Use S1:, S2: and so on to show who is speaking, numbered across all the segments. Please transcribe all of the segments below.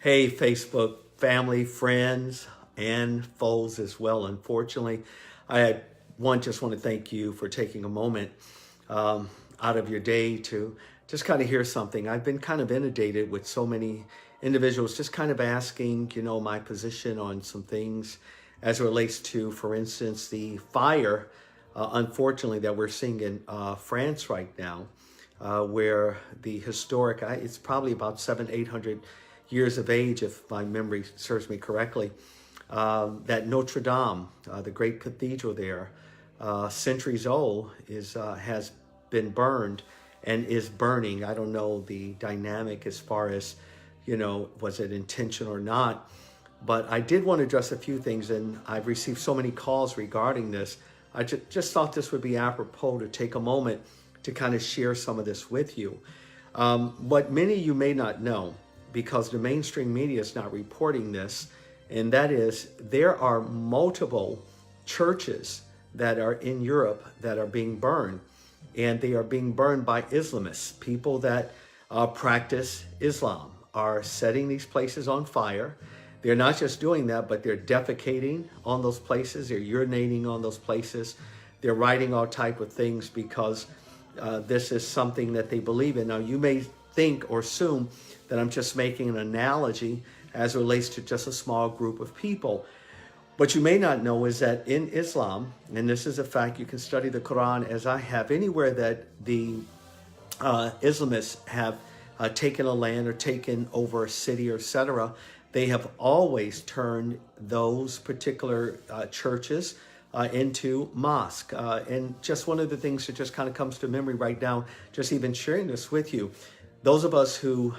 S1: Hey, Facebook family, friends, and foes as well. Unfortunately, I just want to thank you for taking a moment out of your day to just kind of hear something. I've been kind of inundated with so many individuals just kind of asking, my position on some things as it relates to, for instance, the fire, unfortunately, that we're seeing in France right now, where the historic, it's probably about 800 years of age, if my memory serves me correctly, that Notre-Dame, the great cathedral there, centuries old, has been burned and is burning. I don't know the dynamic as far as, was it intentional or not, but I did want to address a few things, and I've received so many calls regarding this. I just thought this would be apropos to take a moment to kind of share some of this with you. What many of you may not know, because the mainstream media is not reporting this, and that is there are multiple churches that are in Europe that are being burned, and they are being burned by Islamists. People that practice Islam are setting these places on fire. They're not just doing that, but they're defecating on those places. They're urinating on those places. They're writing all type of things because this is something that they believe in. Now, you may think or assume that I'm just making an analogy as it relates to just a small group of people. What you may not know is that in Islam, and this is a fact, you can study the Quran as I have, anywhere that the Islamists have taken a land or taken over a city or etc., they have always turned those particular churches into mosque. And just one of the things that just kind of comes to memory right now, just even sharing this with you, those of us who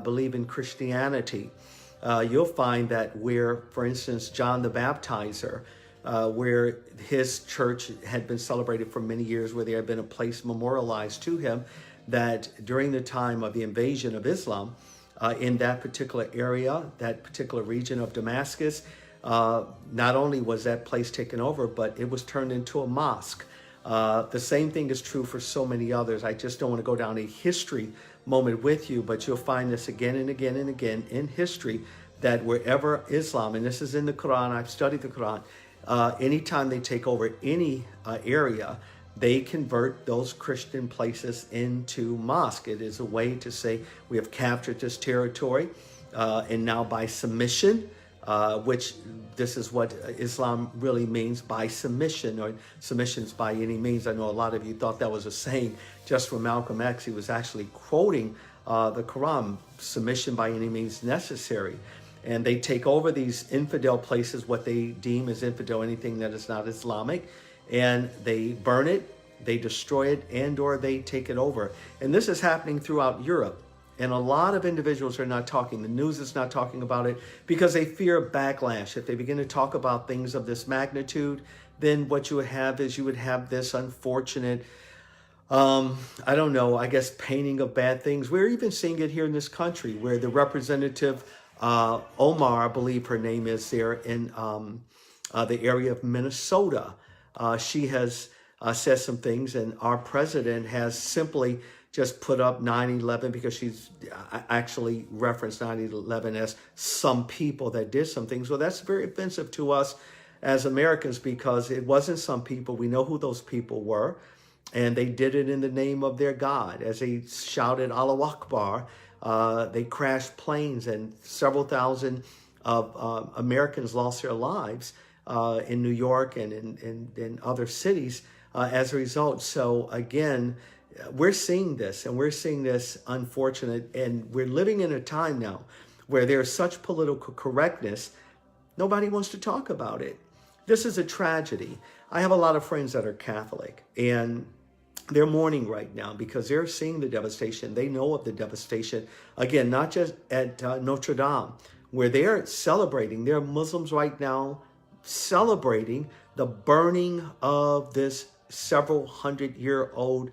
S1: believe in Christianity, you'll find that where, for instance, John the Baptizer, where his church had been celebrated for many years, where there had been a place memorialized to him, that during the time of the invasion of Islam, in that particular area, that particular region of Damascus, not only was that place taken over, but it was turned into a mosque. The same thing is true for so many others. I just don't want to go down a history moment with you, but you'll find this again and again and again in history, that wherever Islam, and this is in the Quran, I've studied the Quran, anytime they take over any area, they convert those Christian places into mosque. It is a way to say we have captured this territory, and now by submission, which this is what Islam really means, by submission, or submissions by any means. I know a lot of you thought that was a saying just from Malcolm X. He was actually quoting the Quran, submission by any means necessary. And they take over these infidel places, what they deem as infidel, anything that is not Islamic, and they burn it, they destroy it, and or they take it over. And this is happening throughout Europe. And a lot of individuals are not talking. The news is not talking about it because they fear backlash. If they begin to talk about things of this magnitude, then what you would have is you would have this unfortunate, I don't know, I guess painting of bad things. We're even seeing it here in this country where the representative Omar, I believe her name is, there in the area of Minnesota. She has said some things, and our president has simply just put up 9/11 because she's actually referenced 9/11 as some people that did some things. Well, that's very offensive to us as Americans because it wasn't some people. We know who those people were, and they did it in the name of their God. As they shouted Allahu Akbar, they crashed planes, and several thousand of Americans lost their lives in New York and in other cities as a result. So again, we're seeing this, and we're seeing this unfortunate, and we're living in a time now where there's such political correctness, nobody wants to talk about it. This is a tragedy. I have a lot of friends that are Catholic, and they're mourning right now because they're seeing the devastation. They know of the devastation. Again, not just at Notre-Dame, where they're celebrating. There are Muslims right now celebrating the burning of this several hundred-year-old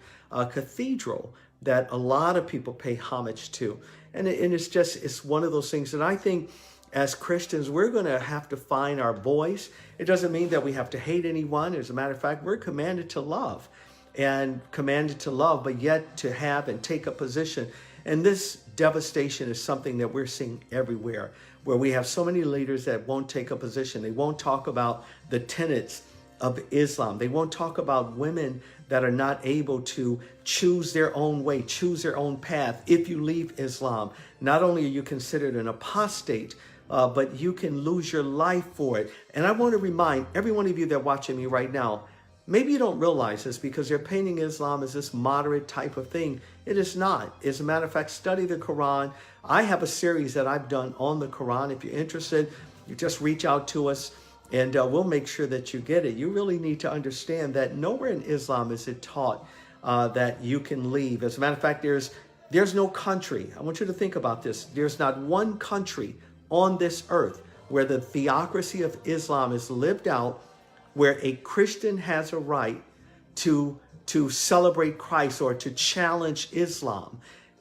S1: cathedral that a lot of people pay homage to. And it's one of those things that I think as Christians, we're going to have to find our voice. It doesn't mean that we have to hate anyone. As a matter of fact, we're commanded to love, but yet to have and take a position. And this devastation is something that we're seeing everywhere, where we have so many leaders that won't take a position. They won't talk about the tenets of Islam. They won't talk about women that are not able to choose their own way, choose their own path. If you leave Islam, not only are you considered an apostate, but you can lose your life for it. And I want to remind every one of you that are watching me right now, maybe you don't realize this because they're painting Islam as this moderate type of thing. It is not. As a matter of fact, study the Quran. I have a series that I've done on the Quran. If you're interested, you just reach out to us and we'll make sure that you get it. You really need to understand that nowhere in Islam is it taught that you can leave. As a matter of fact, there's no country. I want you to think about this. There's not one country on this earth where the theocracy of Islam is lived out, where a Christian has a right to celebrate Christ or to challenge Islam.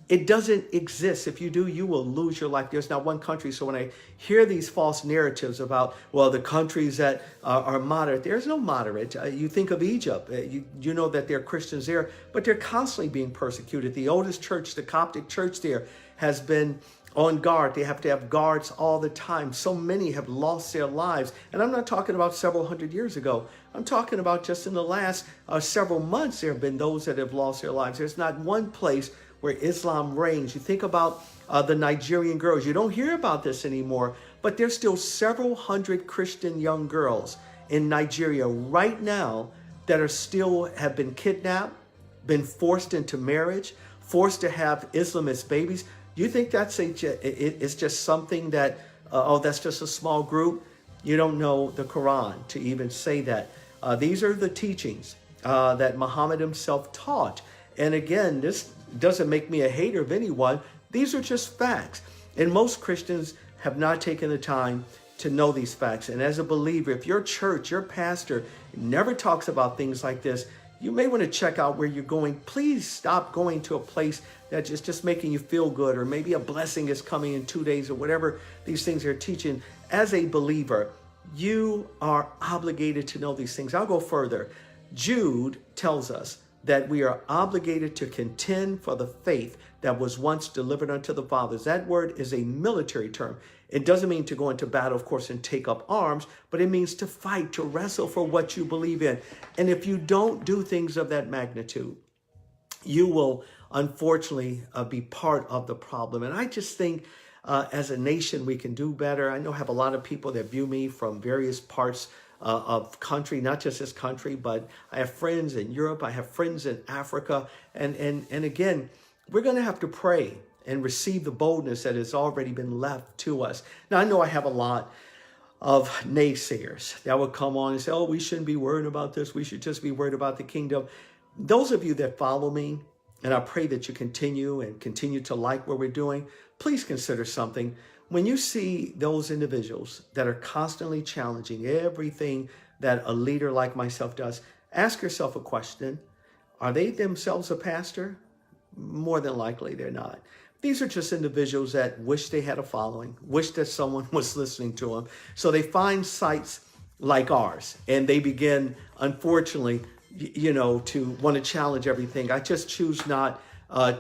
S1: It doesn't exist. If you do, you will lose your life. There's not one country. So when I hear these false narratives about, well, the countries that are moderate, there's no moderate. You think of Egypt. You know that there are Christians there, but they're constantly being persecuted. The oldest church, the Coptic church there, has been on guard. They have to have guards all the time. So many have lost their lives. And I'm not talking about several hundred years ago. I'm talking about just in the last several months, there have been those that have lost their lives. There's not one place where Islam reigns. You think about the Nigerian girls. You don't hear about this anymore, but there's still several hundred Christian young girls in Nigeria right now that are still have been kidnapped, been forced into marriage, forced to have Islamist babies. You think that's it's just something that, that's just a small group? You don't know the Quran to even say that. These are the teachings that Muhammad himself taught. And again, this doesn't make me a hater of anyone. These are just facts. And most Christians have not taken the time to know these facts. And as a believer, if your church, your pastor never talks about things like this, you may want to check out where you're going. Please stop going to a place that is just making you feel good, or maybe a blessing is coming in 2 days, or whatever these things are teaching. As a believer, you are obligated to know these things. I'll go further. Jude tells us that we are obligated to contend for the faith that was once delivered unto the fathers. That word is a military term. It doesn't mean to go into battle, of course, and take up arms, but it means to fight, to wrestle for what you believe in. And if you don't do things of that magnitude, you will unfortunately be part of the problem. And I just think as a nation, we can do better. I know I have a lot of people that view me from various parts of country, not just this country, but I have friends in Europe. I have friends in Africa. And again, we're going to have to pray and receive the boldness that has already been left to us. Now, I know I have a lot of naysayers that will come on and say, oh, we shouldn't be worried about this. We should just be worried about the kingdom. Those of you that follow me, and I pray that you continue to like what we're doing, please consider something. When you see those individuals that are constantly challenging everything that a leader like myself does, ask yourself a question. Are they themselves a pastor? More than likely they're not. These are just individuals that wish they had a following, wish that someone was listening to them. So they find sites like ours and they begin, unfortunately, to want to challenge everything. I just choose not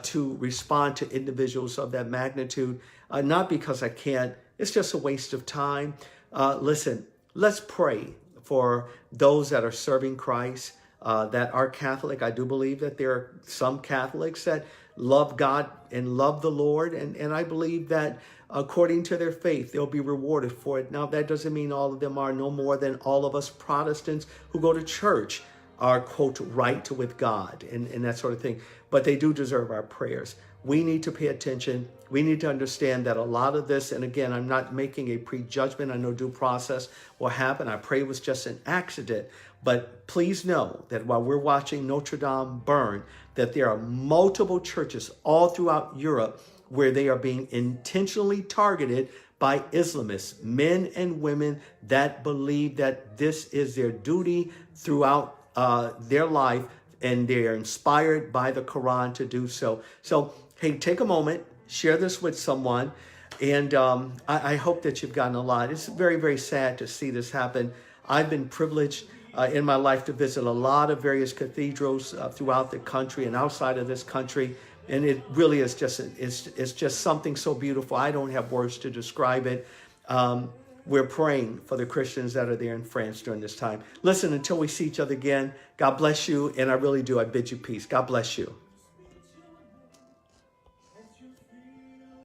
S1: to respond to individuals of that magnitude, not because I can't. It's just a waste of time. Listen, let's pray for those that are serving Christ, that are Catholic. I do believe that there are some Catholics that love God and love the Lord. And I believe that according to their faith, they'll be rewarded for it. Now, that doesn't mean all of them are, no more than all of us Protestants who go to church are, quote, right with God and that sort of thing. But they do deserve our prayers. We need to pay attention. We need to understand that a lot of this, and again, I'm not making a prejudgment. I know due process will happen. I pray it was just an accident. But please know that while we're watching Notre-Dame burn, that there are multiple churches all throughout Europe where they are being intentionally targeted by Islamists, men and women that believe that this is their duty throughout their life, and they are inspired by the Quran to do so. So, hey, take a moment, share this with someone, and I hope that you've gotten a lot. It's very, very sad to see this happen. I've been privileged in my life to visit a lot of various cathedrals throughout the country and outside of this country. And it really is just, it's just something so beautiful. I don't have words to describe it. We're praying for the Christians that are there in France during this time. Listen, until we see each other again, God bless you. And I really do. I bid you peace. God bless you.